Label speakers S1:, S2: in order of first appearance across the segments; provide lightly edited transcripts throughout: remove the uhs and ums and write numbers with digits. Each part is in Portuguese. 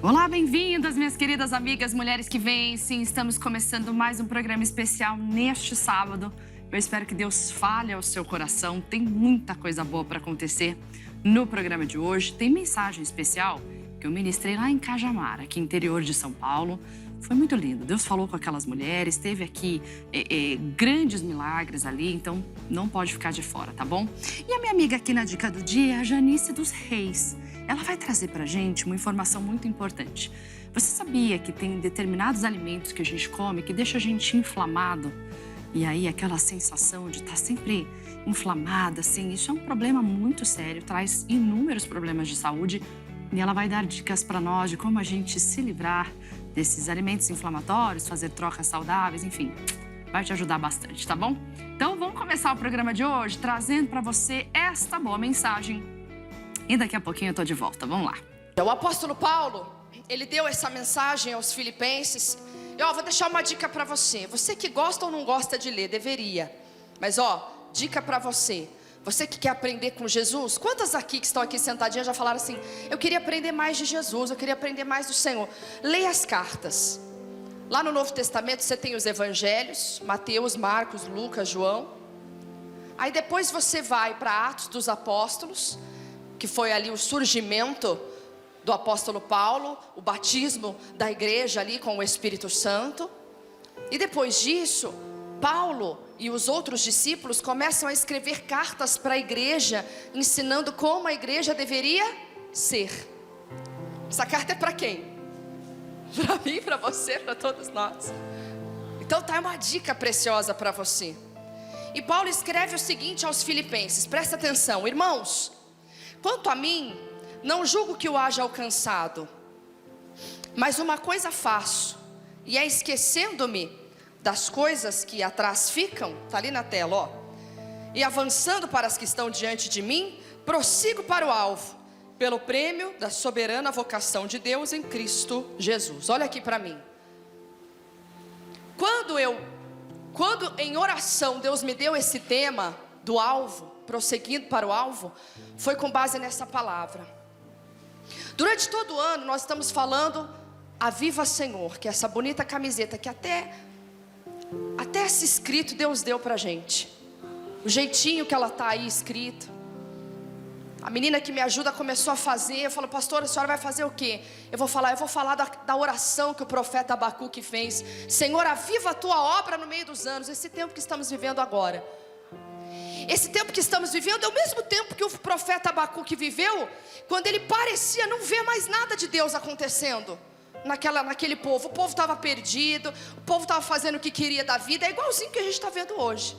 S1: Olá, bem-vindas, minhas queridas amigas, mulheres que vencem. Estamos começando mais um programa especial neste sábado. Eu espero que Deus fale ao seu coração. Tem muita coisa boa para acontecer no programa de hoje. Tem mensagem especial que eu ministrei lá em Cajamar, aqui no interior de São Paulo. Foi muito lindo. Deus falou com aquelas mulheres, teve aqui grandes milagres ali, então não pode ficar de fora, tá bom? E a minha amiga aqui na Dica do Dia é a Janice dos Reis. Ela vai trazer pra gente uma informação muito importante. Você sabia que tem determinados alimentos que a gente come que deixa a gente inflamado? E aí aquela sensação de estar sempre inflamada, assim, isso é um problema muito sério, traz inúmeros problemas de saúde. E ela vai dar dicas para nós de como a gente se livrar desses alimentos inflamatórios, fazer trocas saudáveis, enfim, vai te ajudar bastante, tá bom? Então vamos começar o programa de hoje trazendo para você esta boa mensagem. E daqui a pouquinho eu tô de volta, vamos lá.
S2: O apóstolo Paulo, ele deu essa mensagem aos filipenses. E vou deixar uma dica para você. Você que gosta ou não gosta de ler, deveria. Mas dica para você. Você que quer aprender com Jesus, quantas aqui que estão aqui sentadinhas já falaram assim: eu queria aprender mais de Jesus, eu queria aprender mais do Senhor. Leia as cartas. Lá no Novo Testamento você tem os evangelhos, Mateus, Marcos, Lucas, João. Aí depois você vai para Atos dos Apóstolos, que foi ali o surgimento do apóstolo Paulo, o batismo da igreja ali com o Espírito Santo. E depois disso, Paulo e os outros discípulos começam a escrever cartas para a igreja, ensinando como a igreja deveria ser. Essa carta é para quem? Para mim, para você, para todos nós. Então tá uma dica preciosa para você. E Paulo escreve o seguinte aos filipenses, presta atenção: irmãos, quanto a mim, não julgo que o haja alcançado, mas uma coisa faço, e é esquecendo-me das coisas que atrás ficam, está ali na tela, e avançando para as que estão diante de mim, prossigo para o alvo, pelo prêmio da soberana vocação de Deus em Cristo Jesus. Olha aqui para mim. Quando em oração Deus me deu esse tema do alvo, prosseguindo para o alvo, foi com base nessa palavra. Durante todo o ano nós estamos falando Aviva Senhor, que é essa bonita camiseta que até esse escrito Deus deu pra gente, o jeitinho que ela tá aí escrito. A menina que me ajuda começou a fazer. Eu falo: pastora, a senhora vai fazer o quê? Eu vou falar da oração que o profeta Abacuque fez. Senhor, aviva a tua obra no meio dos anos. Esse tempo que estamos vivendo agora, esse tempo que estamos vivendo é o mesmo tempo que o profeta Abacuque viveu, quando ele parecia não ver mais nada de Deus acontecendo naquele povo. O povo estava perdido, o povo estava fazendo o que queria da vida. É igualzinho que a gente está vendo hoje.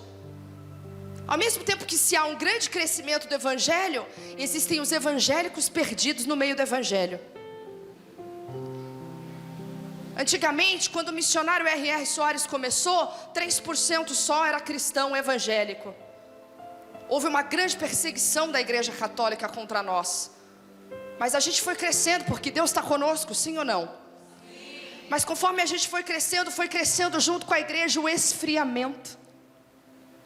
S2: Ao mesmo tempo que se há um grande crescimento do evangelho, existem os evangélicos perdidos no meio do evangelho. Antigamente, quando o missionário R.R. Soares começou, 3% só era cristão evangélico. Houve uma grande perseguição da igreja católica contra nós. Mas a gente foi crescendo, porque Deus está conosco, sim ou não? Sim. Mas conforme a gente foi crescendo junto com a igreja o esfriamento.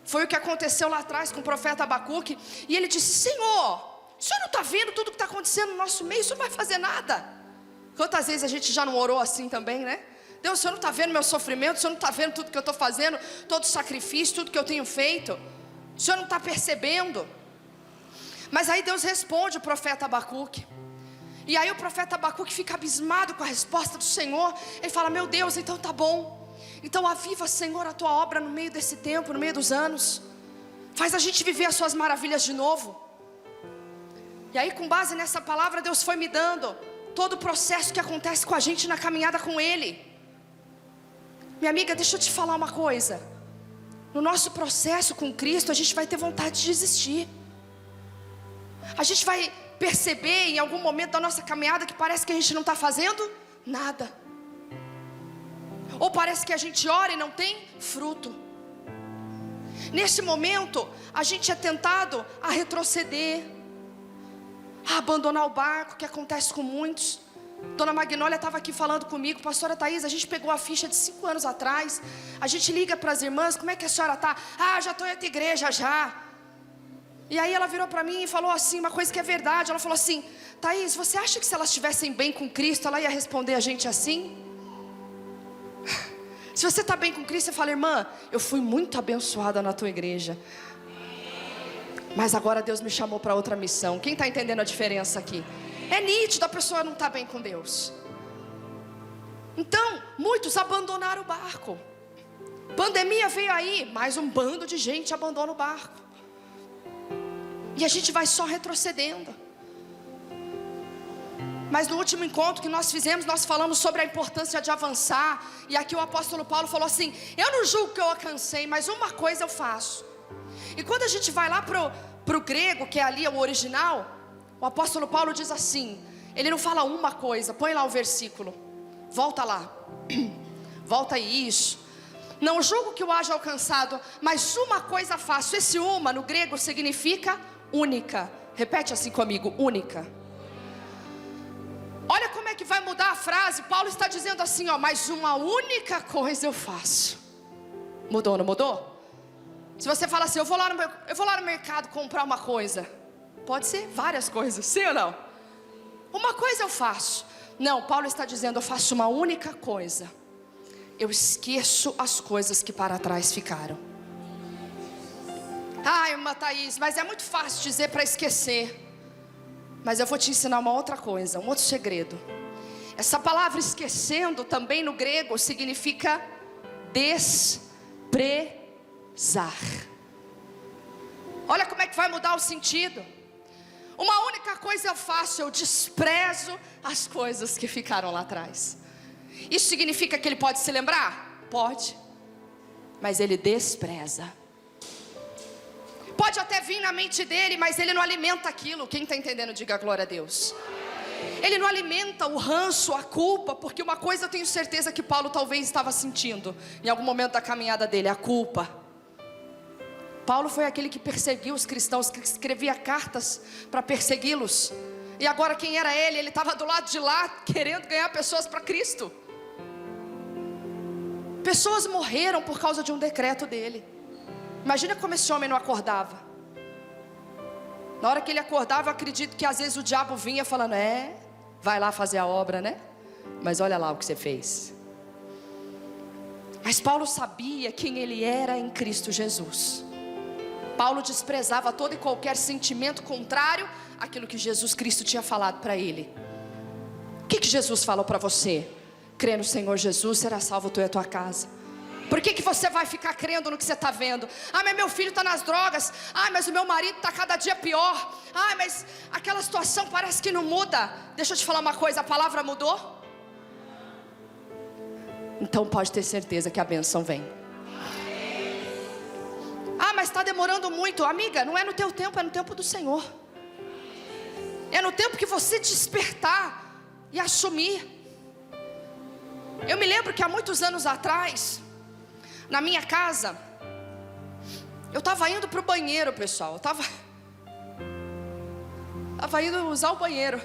S2: Foi o que aconteceu lá atrás com o profeta Abacuque. E ele disse: Senhor, o senhor não está vendo tudo que está acontecendo no nosso meio? O senhor não vai fazer nada. Quantas vezes a gente já não orou assim também, né? Deus, o senhor não está vendo meu sofrimento? O senhor não está vendo tudo que eu estou fazendo? Todo o sacrifício, tudo que eu tenho feito? O senhor não está percebendo? Mas aí Deus responde o profeta Abacuque. E aí o profeta Abacuque fica abismado com a resposta do Senhor. Ele fala: meu Deus, então tá bom. Então aviva, Senhor, a tua obra no meio desse tempo, no meio dos anos. Faz a gente viver as suas maravilhas de novo. E aí, com base nessa palavra, Deus foi me dando todo o processo que acontece com a gente na caminhada com Ele. Minha amiga, deixa eu te falar uma coisa. No nosso processo com Cristo, a gente vai ter vontade de desistir. A gente vai perceber em algum momento da nossa caminhada que parece que a gente não está fazendo nada. Ou parece que a gente ora e não tem fruto. Nesse momento, a gente é tentado a retroceder, a abandonar o barco, que acontece com muitos. Dona Magnólia estava aqui falando comigo: pastora Thaís, a gente pegou a ficha de 5 anos atrás. A gente liga para as irmãs: como é que a senhora está? Já estou em outra igreja já. E aí ela virou para mim e falou assim, uma coisa que é verdade. Ela falou assim: Thaís, você acha que se elas estivessem bem com Cristo, ela ia responder a gente assim? Se você está bem com Cristo, você fala: irmã, eu fui muito abençoada na tua igreja, mas agora Deus me chamou para outra missão. Quem está entendendo a diferença aqui? É nítido, a pessoa não está bem com Deus. Então, muitos abandonaram o barco. Pandemia veio aí, mais um bando de gente abandona o barco. E a gente vai só retrocedendo. Mas no último encontro que nós fizemos, nós falamos sobre a importância de avançar. E aqui o apóstolo Paulo falou assim: eu não julgo que eu alcancei, mas uma coisa eu faço. E quando a gente vai lá pro grego, que é ali o original, o apóstolo Paulo diz assim, ele não fala uma coisa, põe lá o versículo, volta lá, volta aí, isso. Não julgo que eu haja alcançado, mas uma coisa faço. Esse uma no grego significa única. Repete assim comigo: única. Olha como é que vai mudar a frase. Paulo está dizendo assim, ó: mas uma única coisa eu faço. Mudou, não mudou? Se você fala assim: eu vou lá no mercado comprar uma coisa, pode ser várias coisas, sim ou não? Uma coisa eu faço. Não, Paulo está dizendo: eu faço uma única coisa. Eu esqueço as coisas que para trás ficaram. Ai, irmã Thaís, mas é muito fácil dizer para esquecer. Mas eu vou te ensinar uma outra coisa, um outro segredo. Essa palavra esquecendo também no grego significa desprezar. Olha como é que vai mudar o sentido. Uma única coisa eu faço: eu desprezo as coisas que ficaram lá atrás. Isso significa que ele pode se lembrar? Pode. Mas ele despreza. Pode até vir na mente dele, mas ele não alimenta aquilo. Quem está entendendo, diga glória a Deus. Ele não alimenta o ranço, a culpa. Porque uma coisa eu tenho certeza que Paulo talvez estava sentindo em algum momento da caminhada dele: a culpa. Paulo foi aquele que perseguiu os cristãos, que escrevia cartas para persegui-los. E agora quem era ele? Ele estava do lado de lá, querendo ganhar pessoas para Cristo. Pessoas morreram por causa de um decreto dele. Imagina como esse homem não acordava. Na hora que ele acordava, eu acredito que às vezes o diabo vinha falando: vai lá fazer a obra, né? Mas olha lá o que você fez. Mas Paulo sabia quem ele era em Cristo Jesus. Paulo desprezava todo e qualquer sentimento contrário àquilo que Jesus Cristo tinha falado para ele. O que Jesus falou para você? Crê no Senhor Jesus, será salvo tu e a tua casa. Por que você vai ficar crendo no que você está vendo? Ah, mas meu filho está nas drogas. Ah, mas o meu marido está cada dia pior. Ah, mas aquela situação parece que não muda. Deixa eu te falar uma coisa, a palavra mudou? Então pode ter certeza que a bênção vem. Ah, mas está demorando muito. Amiga, não é no teu tempo, é no tempo do Senhor. É no tempo que você despertar e assumir. Eu me lembro que há muitos anos atrás, na minha casa, eu estava indo para o banheiro, pessoal. Eu estava indo usar o banheiro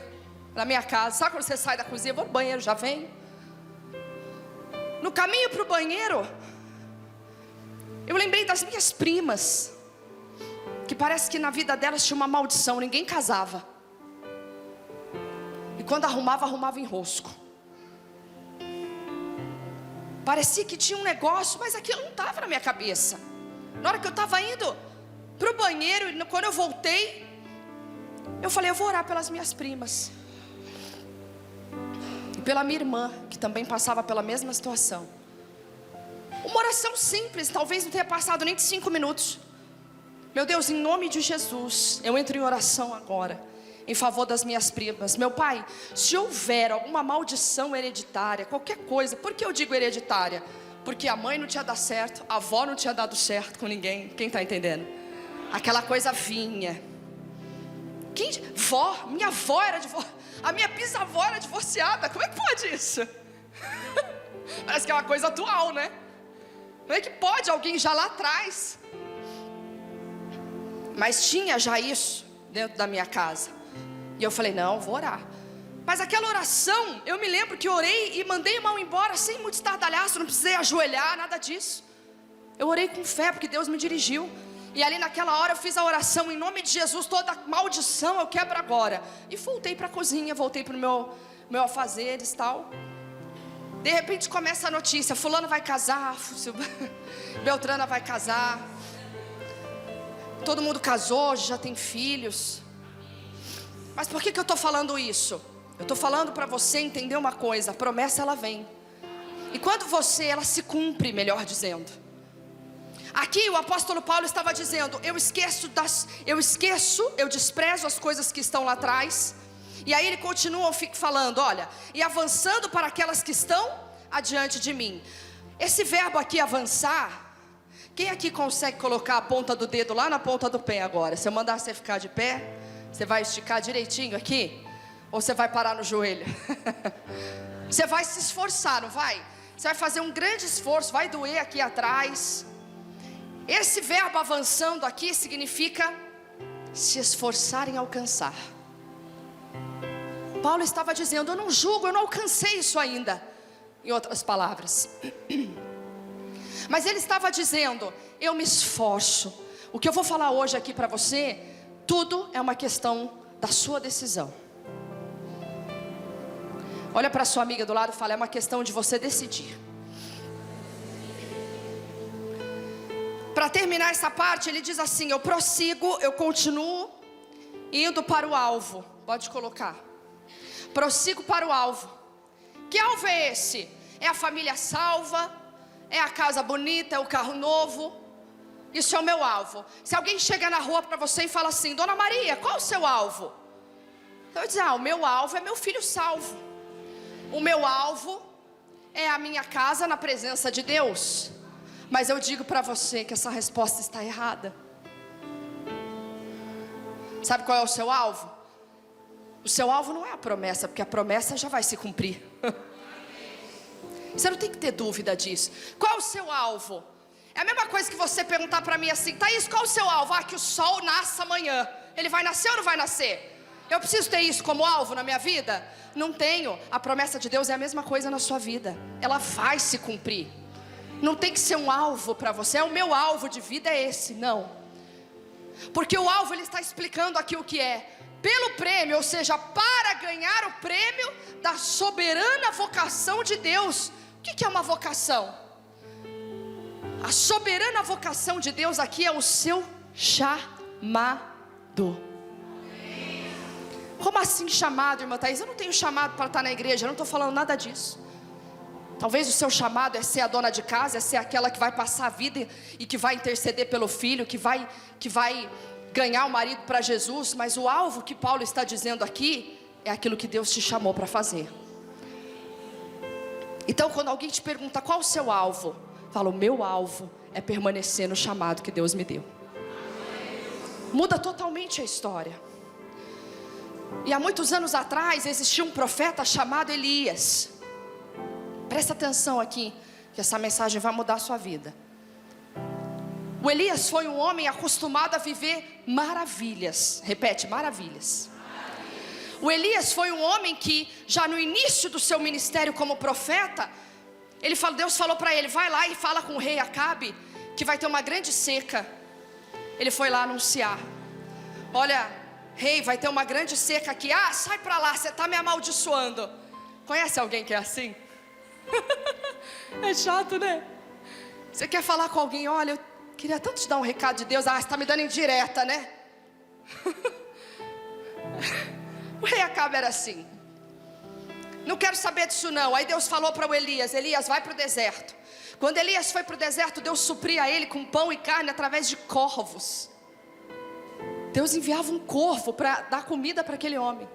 S2: na minha casa. Sabe quando você sai da cozinha, vou no banheiro, já vem. No caminho para o banheiro, eu lembrei das minhas primas, que parece que na vida delas tinha uma maldição, ninguém casava. E quando arrumava enrosco. Parecia que tinha um negócio, mas aquilo não estava na minha cabeça. Na hora que eu estava indo para o banheiro, quando eu voltei, eu falei: eu vou orar pelas minhas primas. E pela minha irmã, que também passava pela mesma situação. Uma oração simples, talvez não tenha passado nem de 5 minutos. Meu Deus, em nome de Jesus, eu entro em oração agora em favor das minhas primas. Meu Pai, se houver alguma maldição hereditária, qualquer coisa. Por que eu digo hereditária? Porque a mãe não tinha dado certo, a avó não tinha dado certo com ninguém. Quem está entendendo? Aquela coisa vinha. Minha avó era divorciada, a minha bisavó era divorciada. Como é que pode isso? Parece que é uma coisa atual, né? Como é que pode alguém já lá atrás? Mas tinha já isso dentro da minha casa. E eu falei: não, vou orar. Mas aquela oração, eu me lembro que orei e mandei o mal embora sem muito estardalhaço, não precisei ajoelhar, nada disso. Eu orei com fé, porque Deus me dirigiu. E ali naquela hora eu fiz a oração, em nome de Jesus, toda maldição eu quebro agora. E voltei para a cozinha, voltei para o meu afazeres e tal. De repente começa a notícia, fulano vai casar, Beltrana vai casar. Todo mundo casou, já tem filhos. Mas por que eu estou falando isso? Eu estou falando para você entender uma coisa, a promessa ela vem. E quando ela se cumpre, melhor dizendo. Aqui o apóstolo Paulo estava dizendo, eu desprezo as coisas que estão lá atrás. E aí ele continua falando, olha, e avançando para aquelas que estão adiante de mim. Esse verbo aqui, avançar, quem aqui consegue colocar a ponta do dedo lá na ponta do pé agora? Se eu mandar você ficar de pé, você vai esticar direitinho aqui? Ou você vai parar no joelho? Você vai se esforçar, não vai? Você vai fazer um grande esforço, vai doer aqui atrás. Esse verbo avançando aqui significa se esforçar em alcançar. Paulo estava dizendo, eu não julgo, eu não alcancei isso ainda. Em outras palavras. Mas ele estava dizendo, eu me esforço. O que eu vou falar hoje aqui para você, tudo é uma questão da sua decisão. Olha para sua amiga do lado e fala, é uma questão de você decidir. Para terminar essa parte, ele diz assim, eu prossigo, eu continuo indo para o alvo. Pode colocar. Prossigo para o alvo. Que alvo é esse? É a família salva? É a casa bonita? É o carro novo? Isso é o meu alvo. Se alguém chega na rua para você e fala assim, Dona Maria, qual o seu alvo? Eu vou dizer, o meu alvo é meu filho salvo. O meu alvo é a minha casa na presença de Deus. Mas eu digo para você que essa resposta está errada. Sabe qual é o seu alvo? O seu alvo não é a promessa, porque a promessa já vai se cumprir. Você não tem que ter dúvida disso. Qual é o seu alvo? É a mesma coisa que você perguntar para mim assim, Thaís, qual é o seu alvo? Que o sol nasça amanhã. Ele vai nascer ou não vai nascer? Eu preciso ter isso como alvo na minha vida? Não tenho. A promessa de Deus é a mesma coisa na sua vida. Ela vai se cumprir. Não tem que ser um alvo para você. O meu alvo de vida é esse. Não. Porque o alvo ele está explicando aqui o que é. Pelo prêmio, ou seja, para ganhar o prêmio da soberana vocação de Deus. O que é uma vocação? A soberana vocação de Deus aqui é o seu chamado. Como assim chamado, irmã Thaís? Eu não tenho chamado para estar na igreja, eu não estou falando nada disso. Talvez o seu chamado é ser a dona de casa, é ser aquela que vai passar a vida e que vai interceder pelo filho, que vai ganhar o marido para Jesus. Mas o alvo que Paulo está dizendo aqui é aquilo que Deus te chamou para fazer. Então quando alguém te pergunta qual o seu alvo, fala, o meu alvo é permanecer no chamado que Deus me deu. Muda totalmente a história. E há muitos anos atrás existia um profeta chamado Elias. Presta atenção aqui, que essa mensagem vai mudar a sua vida. O Elias foi um homem acostumado a viver maravilhas. Repete, maravilhas. O Elias foi um homem que já no início do seu ministério como profeta, Deus falou para ele, vai lá e fala com o rei Acabe, que vai ter uma grande seca. Ele foi lá anunciar, olha, rei, vai ter uma grande seca aqui. Sai para lá, você está me amaldiçoando. Conhece alguém que é assim? É chato, né? Você quer falar com alguém, olha, eu queria tanto te dar um recado de Deus. Você está me dando indireta, né? O rei Acabe era assim, não quero saber disso não. Aí Deus falou para o Elias, Elias, vai para o deserto. Quando Elias foi para o deserto, Deus supria ele com pão e carne através de corvos. Deus enviava um corvo para dar comida para aquele homem.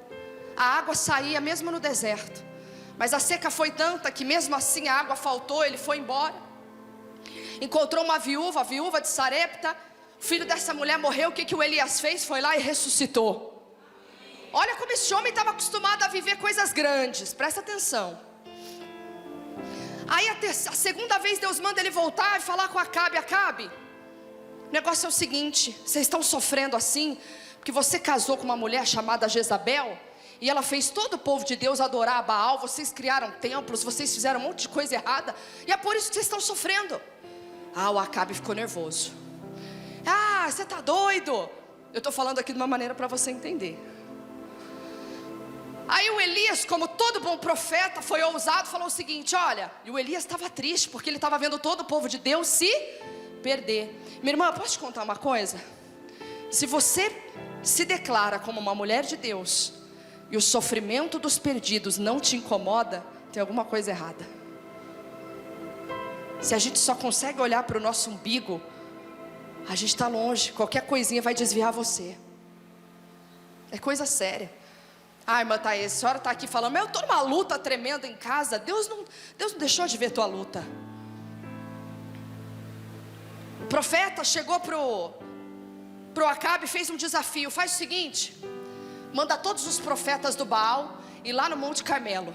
S2: A água saía mesmo no deserto. Mas a seca foi tanta que mesmo assim a água faltou, ele foi embora. Encontrou uma viúva, a viúva de Sarepta. O filho dessa mulher morreu, o que o Elias fez? Foi lá e ressuscitou. Olha como esse homem estava acostumado a viver coisas grandes, presta atenção. Aí a segunda vez Deus manda ele voltar e falar com Acabe. Acabe, o negócio é o seguinte, vocês estão sofrendo assim, porque você casou com uma mulher chamada Jezabel, e ela fez todo o povo de Deus adorar a Baal. Vocês criaram templos, vocês fizeram um monte de coisa errada, e é por isso que vocês estão sofrendo. O Acabe ficou nervoso. Ah, você está doido? Eu estou falando aqui de uma maneira para você entender. Aí o Elias, como todo bom profeta, foi ousado, falou o seguinte, olha, e o Elias estava triste, porque ele estava vendo todo o povo de Deus se perder. Minha irmã, posso te contar uma coisa? Se você se declara como uma mulher de Deus, e o sofrimento dos perdidos não te incomoda, tem alguma coisa errada. Se a gente só consegue olhar para o nosso umbigo, a gente está longe, qualquer coisinha vai desviar você. É coisa séria. Ai, irmã Thaís, a senhora está aqui falando, mas eu estou numa luta tremenda em casa. Deus não deixou de ver tua luta. O profeta chegou pro Acabe e fez um desafio. Faz o seguinte, manda todos os profetas do Baal ir lá no Monte Carmelo.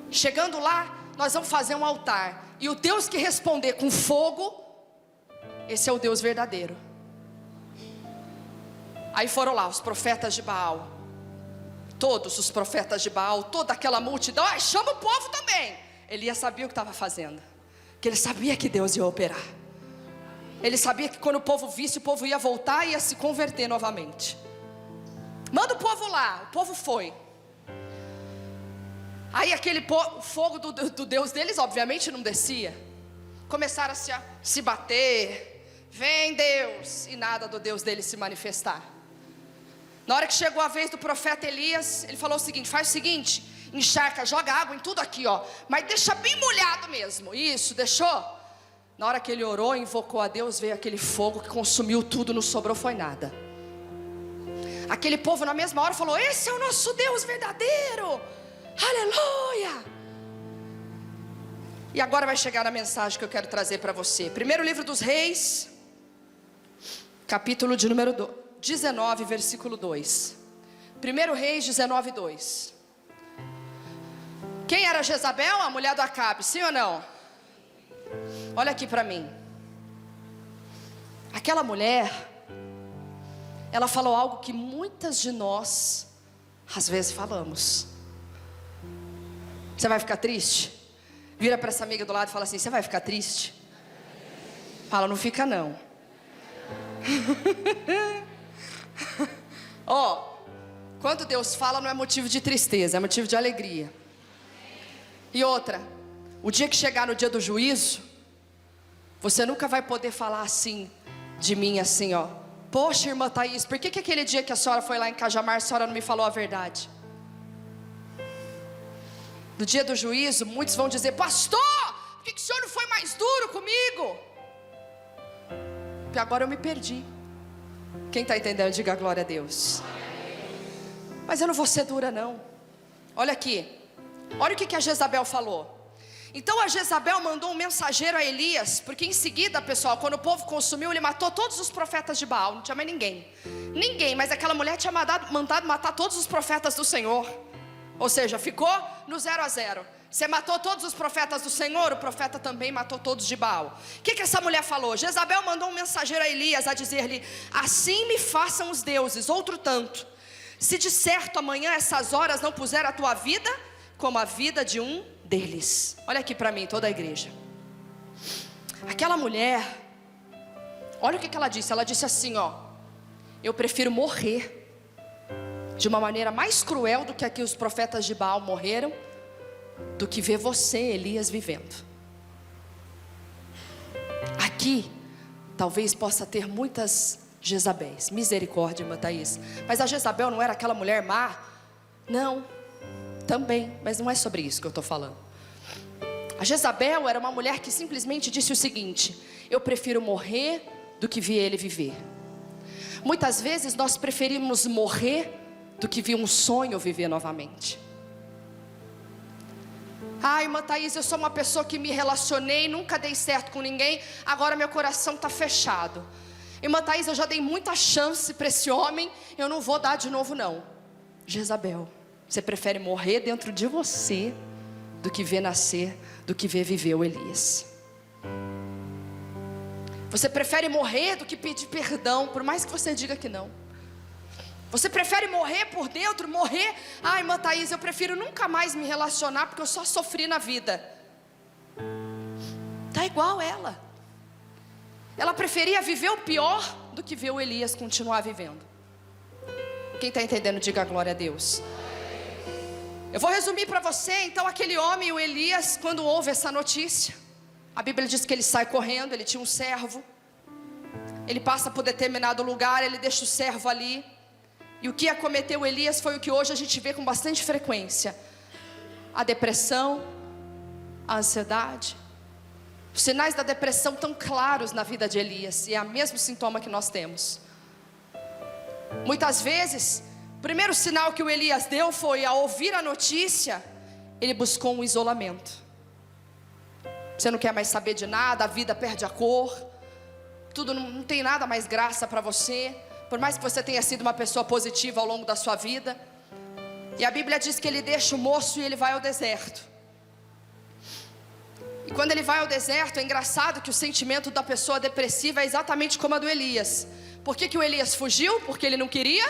S2: Chegando lá, nós vamos fazer um altar, e o Deus que responder com fogo, esse é o Deus verdadeiro. Aí foram lá os profetas de Baal, todos os profetas de Baal, toda aquela multidão. Ai, chama o povo também. Elias sabia o que estava fazendo, que ele sabia que Deus ia operar. Ele sabia que quando o povo visse, o povo ia voltar e ia se converter novamente. Manda o povo lá. O povo foi. Aí aquele fogo do Deus deles obviamente não descia. Começaram a se bater. Vem Deus. E nada do Deus deles se manifestar. Na hora que chegou a vez do profeta Elias, ele falou o seguinte, faz o seguinte, encharca, joga água em tudo aqui, ó, mas deixa bem molhado mesmo. Isso, deixou? Na hora que ele orou, invocou a Deus, veio aquele fogo que consumiu tudo, não sobrou foi nada. Aquele povo na mesma hora falou, esse é o nosso Deus verdadeiro, aleluia. E agora vai chegar a mensagem que eu quero trazer para você. Primeiro livro dos Reis, capítulo de número 19, versículo 2. 1 Reis 19, 2. Quem era Jezabel? A mulher do Acabe, sim ou não? Olha aqui para mim. Aquela mulher, ela falou algo que muitas de nós às vezes falamos. Você vai ficar triste? Vira para essa amiga do lado e fala assim, você vai ficar triste? Fala, não fica não. Quando Deus fala não é motivo de tristeza, é motivo de alegria. E outra, o dia que chegar no dia do juízo, você nunca vai poder falar assim de mim, assim ó, poxa irmã Thaís, por que aquele dia que a senhora foi lá em Cajamar, a senhora não me falou a verdade? No dia do juízo, muitos vão dizer, pastor, por que o senhor não foi mais duro comigo? Porque agora eu me perdi. Quem está entendendo, diga glória a Deus. Mas eu não vou ser dura não. Olha aqui, olha o que a Jezabel falou. Então a Jezabel mandou um mensageiro a Elias, porque em seguida, pessoal, quando o povo consumiu, ele matou todos os profetas de Baal. Não tinha mais ninguém, mas aquela mulher tinha mandado matar todos os profetas do Senhor. Ou seja, ficou no 0 a 0. Você matou todos os profetas do Senhor, o profeta também matou todos de Baal. O que essa mulher falou? Jezabel mandou um mensageiro a Elias a dizer-lhe, assim me façam os deuses, outro tanto, se de certo amanhã essas horas não puser a tua vida como a vida de um deles. Olha aqui para mim, toda a igreja. Aquela mulher, olha o que ela disse. Ela disse assim, ó, eu prefiro morrer de uma maneira mais cruel do que aqui os profetas de Baal morreram, do que ver você, Elias, vivendo. Aqui talvez possa ter muitas Jezabéis. Misericórdia, irmã Thaís. Mas a Jezabel não era aquela mulher má? Não, também, mas não é sobre isso que eu estou falando. A Jezabel era uma mulher que simplesmente disse o seguinte, eu prefiro morrer do que ver ele viver. Muitas vezes nós preferimos morrer do que ver um sonho viver novamente. Ai, irmã Thaís, eu sou uma pessoa que me relacionei, nunca dei certo com ninguém, agora meu coração está fechado. Irmã Thaís, eu já dei muita chance para esse homem, eu não vou dar de novo não. Jezabel, você prefere morrer dentro de você do que ver nascer, do que ver viver o Elias. Você prefere morrer do que pedir perdão, por mais que você diga que não. Você prefere morrer por dentro, morrer. Ai, irmã Thaís, eu prefiro nunca mais me relacionar porque eu só sofri na vida. Tá igual ela. ela preferia viver o pior do que ver o Elias continuar vivendo. Quem está entendendo, diga glória a Deus. Eu vou resumir para você. Então aquele homem, o Elias, quando ouve essa notícia, a Bíblia diz que ele sai correndo. Ele tinha um servo, ele passa por determinado lugar, ele deixa o servo ali. E o que acometeu Elias foi o que hoje a gente vê com bastante frequência: a depressão, a ansiedade. Os sinais da depressão tão claros na vida de Elias, e é o mesmo sintoma que nós temos. Muitas vezes, o primeiro sinal que o Elias deu foi, ao ouvir a notícia, ele buscou um isolamento. Você não quer mais saber de nada, a vida perde a cor, tudo não tem nada mais graça para você, por mais que você tenha sido uma pessoa positiva ao longo da sua vida. E a Bíblia diz que ele deixa o moço e ele vai ao deserto. E quando ele vai ao deserto, é engraçado que o sentimento da pessoa depressiva é exatamente como a do Elias. Por que o Elias fugiu? Porque ele não queria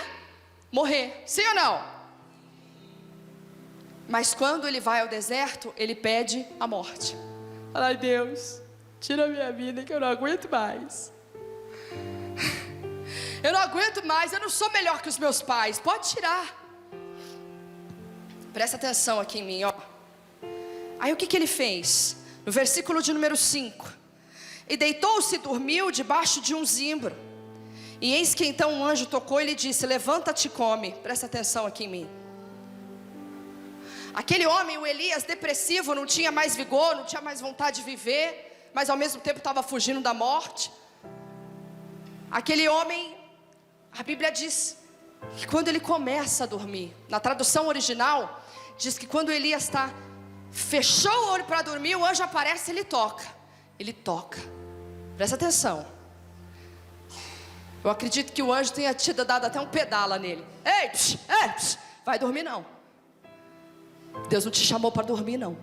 S2: morrer, sim ou não? Mas quando ele vai ao deserto, ele pede a morte. Ai, Deus, tira a minha vida que eu não aguento mais. Eu não aguento mais, eu não sou melhor que os meus pais, pode tirar. Presta atenção aqui em mim, ó. Aí o que ele fez? No versículo de número 5: e deitou-se e dormiu debaixo de um zimbro. E eis que então um anjo tocou e lhe disse: levanta-te e come. Presta atenção aqui em mim. Aquele homem, o Elias, depressivo, não tinha mais vigor, não tinha mais vontade de viver, mas ao mesmo tempo estava fugindo da morte. Aquele homem, a Bíblia diz que quando ele começa a dormir, na tradução original, diz que quando Elias fechou o olho para dormir, o anjo aparece e ele toca. Ele toca. Presta atenção. Eu acredito que o anjo tenha tido dado até um pedala nele. Ei, vai dormir não. Deus não te chamou para dormir não.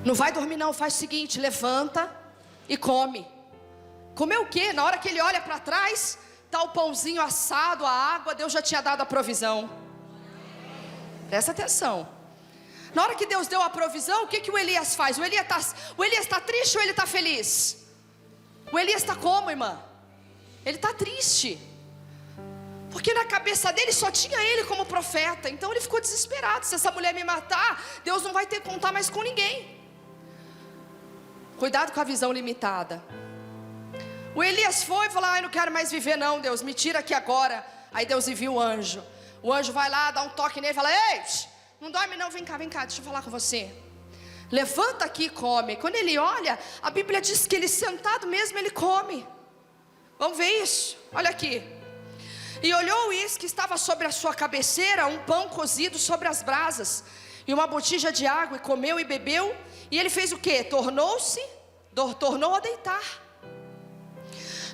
S2: Não vai dormir não, faz o seguinte: levanta e come. Comer o quê? Na hora que ele olha para trás, está o pãozinho assado, a água, Deus já tinha dado a provisão. Presta atenção. Na hora que Deus deu a provisão, o que o Elias faz? O Elias está triste ou ele está feliz? O Elias está como, irmã? Ele está triste, porque na cabeça dele só tinha ele como profeta. Então ele ficou desesperado: se essa mulher me matar, Deus não vai ter que contar mais com ninguém. Cuidado com a visão limitada. O Elias foi e falou: ai, não quero mais viver não, Deus, me tira aqui agora. Aí Deus envia o anjo. O anjo vai lá, dá um toque nele e fala: ei, não dorme não, vem cá, deixa eu falar com você. Levanta aqui e come. Quando ele olha, a Bíblia diz que ele sentado mesmo, ele come. Vamos ver isso? Olha aqui. E olhou, eis que estava sobre a sua cabeceira um pão cozido sobre as brasas e uma botija de água, e comeu e bebeu. E ele fez o quê? Tornou a deitar.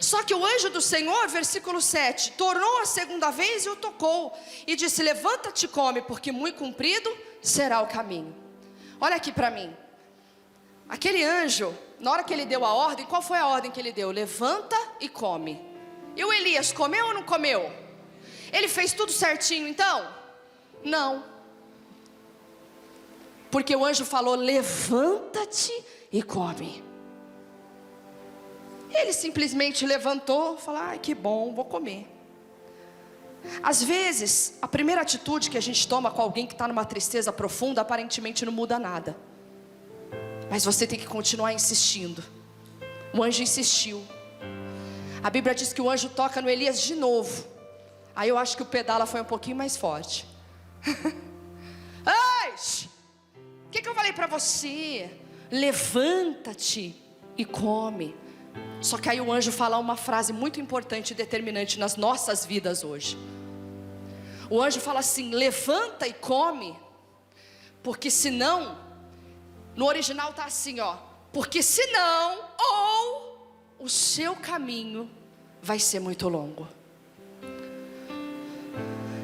S2: Só que o anjo do Senhor, versículo 7, tornou a segunda vez e o tocou e disse: levanta-te e come, porque muito comprido será o caminho. Olha aqui para mim. Aquele anjo, na hora que ele deu a ordem, qual foi a ordem que ele deu? Levanta e come. E o Elias comeu ou não comeu? Ele fez tudo certinho então? Não. Porque o anjo falou: levanta-te e come. Ele simplesmente levantou e falou: ai, que bom, vou comer. Às vezes, a primeira atitude que a gente toma com alguém que está numa tristeza profunda, aparentemente não muda nada. Mas você tem que continuar insistindo. O anjo insistiu. A Bíblia diz que o anjo toca no Elias de novo. Aí eu acho que o pedala foi um pouquinho mais forte. Ai, o que eu falei para você? Levanta-te e come. Só que aí o anjo fala uma frase muito importante e determinante nas nossas vidas hoje. O anjo fala assim: levanta e come, porque senão, no original está assim, ó, porque senão, ou o seu caminho vai ser muito longo.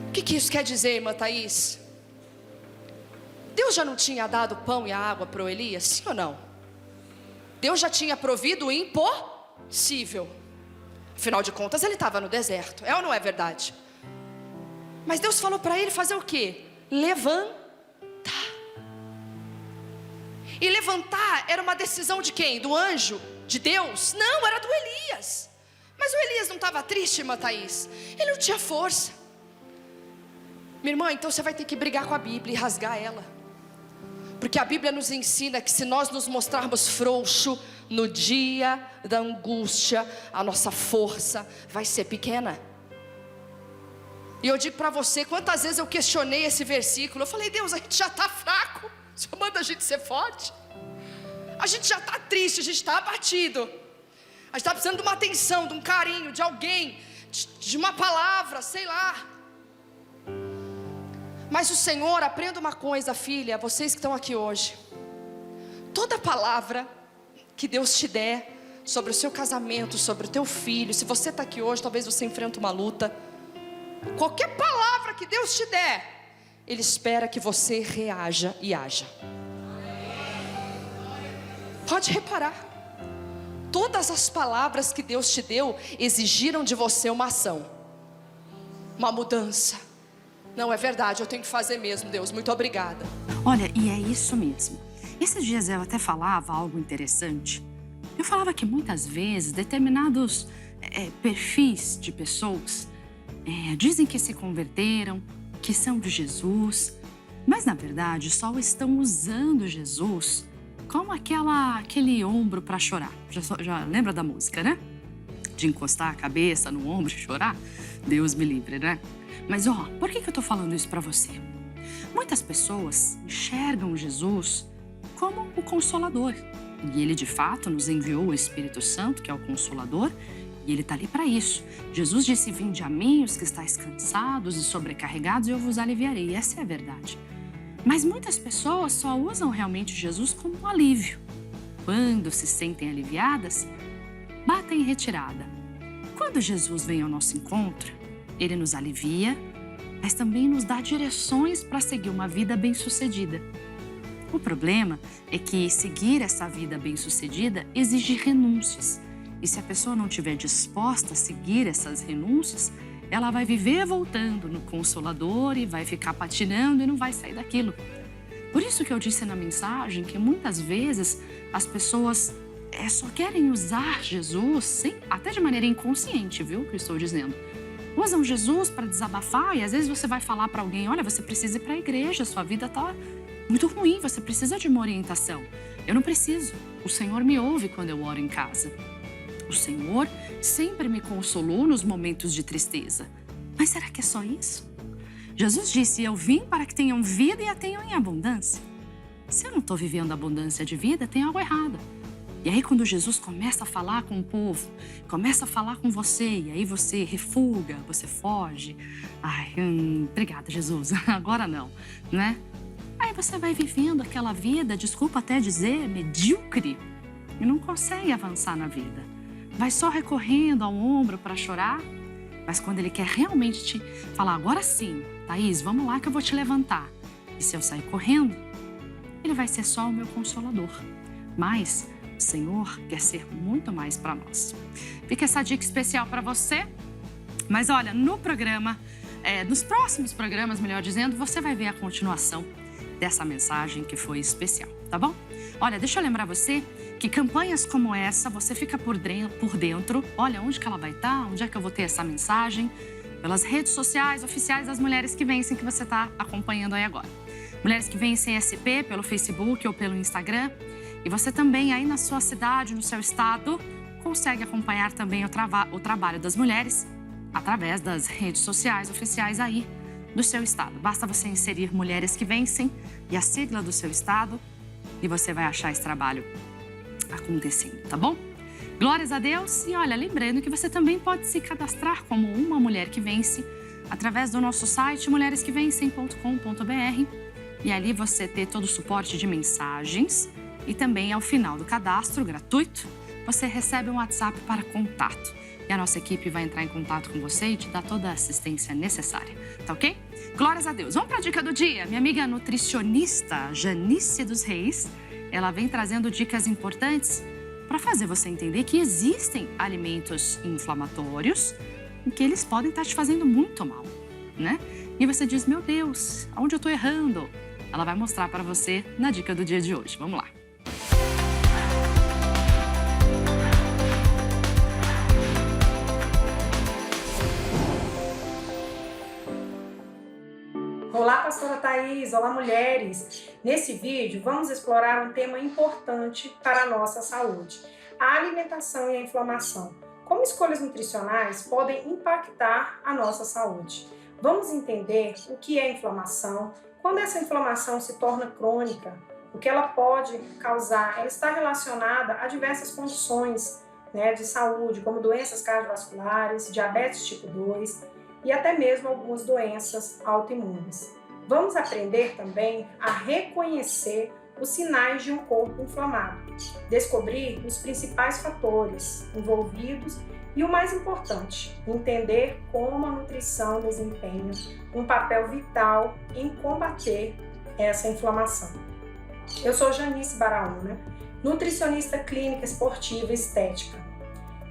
S2: O que isso quer dizer, irmã Thaís? Deus já não tinha dado o pão e a água para o Elias, sim ou não? Deus já tinha provido o impossível. Afinal de contas, ele estava no deserto, é ou não é verdade? Mas Deus falou para ele fazer o quê? Levanta. E levantar era uma decisão de quem? Do anjo? De Deus? Não, era do Elias. Mas o Elias não estava triste, irmã Thaís? Ele não tinha força. Minha irmã, então você vai ter que brigar com a Bíblia e rasgar ela. Porque a Bíblia nos ensina que se nós nos mostrarmos frouxo no dia da angústia, a nossa força vai ser pequena. E eu digo para você, quantas vezes eu questionei esse versículo. Eu falei, Deus, a gente já está fraco, o Senhor manda a gente ser forte. A gente já está triste, a gente está abatido. A gente está precisando de uma atenção, de um carinho, de alguém, de uma palavra, sei lá. Mas o Senhor, aprenda uma coisa, filha, vocês que estão aqui hoje. Toda palavra que Deus te der sobre o seu casamento, sobre o teu filho, se você está aqui hoje, talvez você enfrente uma luta. Qualquer palavra que Deus te der, Ele espera que você reaja e haja. Pode reparar, todas as palavras que Deus te deu exigiram de você uma ação, uma mudança. Não, é verdade, eu tenho que fazer mesmo, Deus, muito obrigada.
S1: Olha, e é isso mesmo. Esses dias eu até falava algo interessante. Eu falava que muitas vezes determinados perfis de pessoas dizem que se converteram, que são de Jesus, mas na verdade só estão usando Jesus como aquele ombro para chorar. Já lembra da música, né? De encostar a cabeça no ombro e chorar? Deus me livre, né? Mas por que eu tô falando isso para você? Muitas pessoas enxergam Jesus como o Consolador. E Ele de fato nos enviou o Espírito Santo, que é o Consolador, e Ele está ali para isso. Jesus disse, vinde a mim os que estáis cansados e sobrecarregados, e eu vos aliviarei. E essa é a verdade. Mas muitas pessoas só usam realmente Jesus como um alívio. Quando se sentem aliviadas, batem em retirada. Quando Jesus vem ao nosso encontro, Ele nos alivia, mas também nos dá direções para seguir uma vida bem-sucedida. O problema é que seguir essa vida bem-sucedida exige renúncias. E se a pessoa não estiver disposta a seguir essas renúncias, ela vai viver voltando no Consolador e vai ficar patinando e não vai sair daquilo. Por isso que eu disse na mensagem que muitas vezes as pessoas só querem usar Jesus, até de maneira inconsciente, viu, que eu estou dizendo. Usam Jesus para desabafar e às vezes você vai falar para alguém, olha, você precisa ir para a igreja, sua vida está muito ruim, você precisa de uma orientação. Eu não preciso, o Senhor me ouve quando eu oro em casa. O Senhor sempre me consolou nos momentos de tristeza. Mas será que é só isso? Jesus disse, eu vim para que tenham vida e a tenham em abundância. Se eu não estou vivendo abundância de vida, tem algo errado. E aí quando Jesus começa a falar com o povo, começa a falar com você, e aí você refuga, você foge. Ai, obrigada, Jesus, agora não, né? Aí você vai vivendo aquela vida, desculpa até dizer, medíocre, e não consegue avançar na vida. Vai só recorrendo ao ombro para chorar, mas quando Ele quer realmente te falar, agora sim, Thaís, vamos lá que eu vou te levantar. E se eu sair correndo, Ele vai ser só o meu consolador. Mas o Senhor quer ser muito mais para nós. Fica essa dica especial para você. Mas olha, no programa, nos próximos programas, melhor dizendo, você vai ver a continuação dessa mensagem que foi especial, tá bom? Olha, deixa eu lembrar você que campanhas como essa, você fica por dentro. Olha, onde que ela vai estar? Onde é que eu vou ter essa mensagem? Pelas redes sociais oficiais das Mulheres que Vencem, que você está acompanhando aí agora. Mulheres que Vencem SP, pelo Facebook ou pelo Instagram. E você também aí na sua cidade, no seu estado, consegue acompanhar também o trabalho das mulheres através das redes sociais oficiais aí do seu estado. Basta você inserir Mulheres que Vencem e a sigla do seu estado e você vai achar esse trabalho acontecendo, tá bom? Glórias a Deus. E olha, lembrando que você também pode se cadastrar como uma Mulher que Vence através do nosso site mulheresquevencem.com.br e ali você ter todo o suporte de mensagens e também ao final do cadastro gratuito você recebe um WhatsApp para contato e a nossa equipe vai entrar em contato com você e te dar toda a assistência necessária, tá ok? Glórias a Deus. Vamos para a dica do dia. Minha amiga nutricionista Janice dos Reis, ela vem trazendo dicas importantes para fazer você entender que existem alimentos inflamatórios e que eles podem estar te fazendo muito mal, né? E você diz, meu Deus, aonde eu estou errando? Ela vai mostrar para você na dica do dia de hoje. Vamos lá.
S3: Olá, pastora Thaís, olá mulheres! Nesse vídeo vamos explorar um tema importante para a nossa saúde, a alimentação e a inflamação. Como escolhas nutricionais podem impactar a nossa saúde. Vamos entender o que é inflamação, quando essa inflamação se torna crônica, o que ela pode causar. Ela está relacionada a diversas condições de saúde, como doenças cardiovasculares, diabetes tipo 2 e até mesmo algumas doenças autoimunes. Vamos aprender também a reconhecer os sinais de um corpo inflamado, descobrir os principais fatores envolvidos e o mais importante, entender como a nutrição desempenha um papel vital em combater essa inflamação. Eu sou Janice Baraúna, nutricionista clínica esportiva e estética.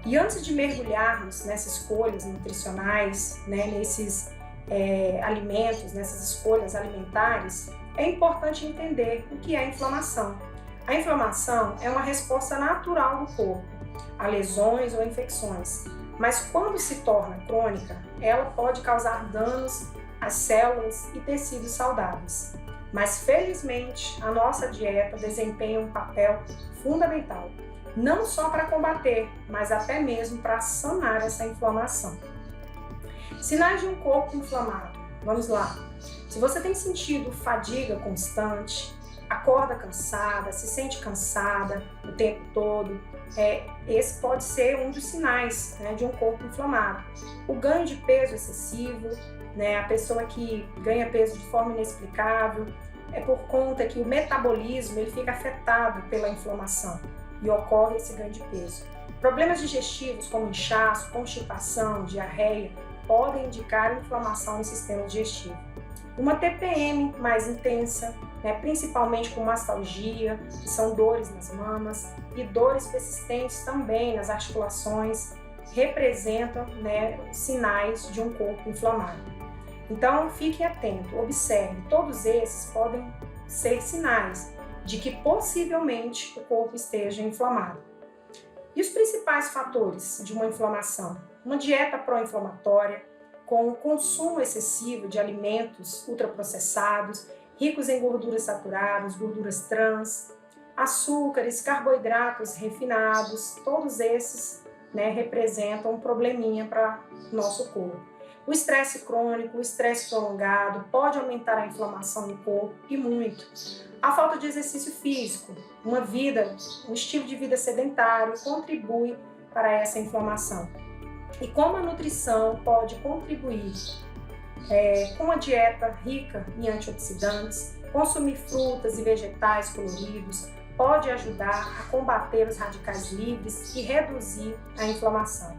S3: E antes de mergulharmos nessas escolhas nutricionais, nesses alimentos, nessas escolhas alimentares, é importante entender o que é inflamação. A inflamação é uma resposta natural do corpo a lesões ou infecções, mas quando se torna crônica, ela pode causar danos às células e tecidos saudáveis. Mas felizmente, a nossa dieta desempenha um papel fundamental, não só para combater, mas até mesmo para sanar essa inflamação. Sinais de um corpo inflamado. Vamos lá. Se você tem sentido fadiga constante, acorda cansada, se sente cansada o tempo todo, esse pode ser um dos sinais de um corpo inflamado. O ganho de peso excessivo, a pessoa que ganha peso de forma inexplicável, é por conta que o metabolismo ele fica afetado pela inflamação e ocorre esse ganho de peso. Problemas digestivos como inchaço, constipação, diarreia podem indicar inflamação no sistema digestivo. Uma TPM mais intensa, principalmente com mastalgia, que são dores nas mamas, e dores persistentes também nas articulações, representam sinais de um corpo inflamado. Então, fique atento, observe, todos esses podem ser sinais de que possivelmente o corpo esteja inflamado. E os principais fatores de uma inflamação? Uma dieta pró-inflamatória, com o consumo excessivo de alimentos ultraprocessados, ricos em gorduras saturadas, gorduras trans, açúcares, carboidratos refinados, todos esses representam um probleminha para o nosso corpo. O estresse crônico, o estresse prolongado pode aumentar a inflamação no corpo e muito. A falta de exercício físico, um estilo de vida sedentário contribui para essa inflamação. E como a nutrição pode contribuir com uma dieta rica em antioxidantes, consumir frutas e vegetais coloridos pode ajudar a combater os radicais livres e reduzir a inflamação.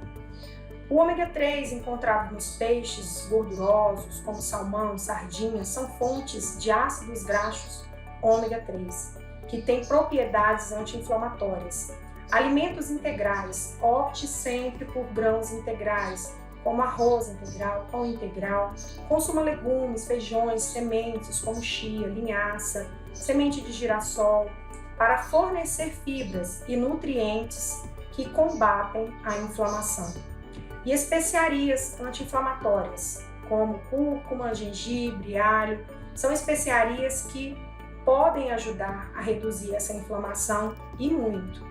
S3: O ômega 3 encontrado nos peixes gordurosos, como salmão, sardinha, são fontes de ácidos graxos ômega 3, que têm propriedades anti-inflamatórias. Alimentos integrais, opte sempre por grãos integrais, como arroz integral, pão integral. Consuma legumes, feijões, sementes como chia, linhaça, semente de girassol, para fornecer fibras e nutrientes que combatem a inflamação. E especiarias anti-inflamatórias, como cúrcuma, gengibre, alho, são especiarias que podem ajudar a reduzir essa inflamação e muito.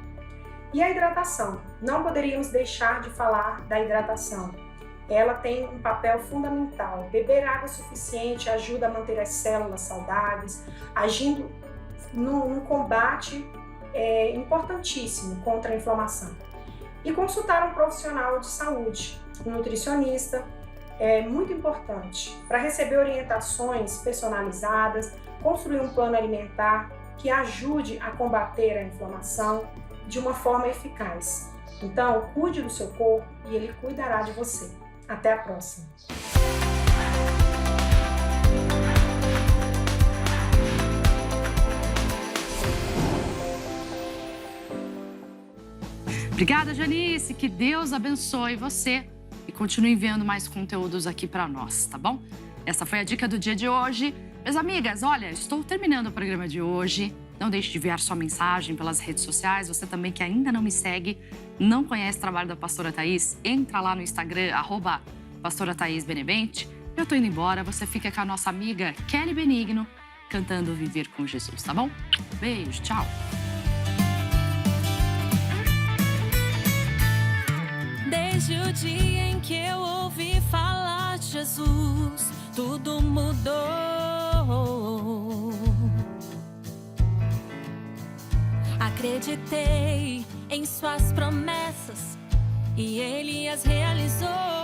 S3: E a hidratação, não poderíamos deixar de falar da hidratação. Ela tem um papel fundamental. Beber água suficiente ajuda a manter as células saudáveis, agindo num combate importantíssimo contra a inflamação. E consultar um profissional de saúde, um nutricionista, é muito importante para receber orientações personalizadas, construir um plano alimentar que ajude a combater a inflamação de uma forma eficaz. Então, cuide do seu corpo e ele cuidará de você. Até a próxima!
S1: Obrigada, Janice. Que Deus abençoe você e continue enviando mais conteúdos aqui para nós, tá bom? Essa foi a dica do dia de hoje. Minhas amigas, olha, estou terminando o programa de hoje. Não deixe de enviar sua mensagem pelas redes sociais. Você também que ainda não me segue, não conhece o trabalho da pastora Thaís, entra lá no Instagram, @pastora Thaís Benevente. Eu tô indo embora, você fica com a nossa amiga Kelly Benigno, cantando Viver com Jesus, tá bom? Beijo, tchau.
S4: Desde o dia em que eu ouvi falar de Jesus, tudo mudou. Acreditei em suas promessas e Ele as realizou.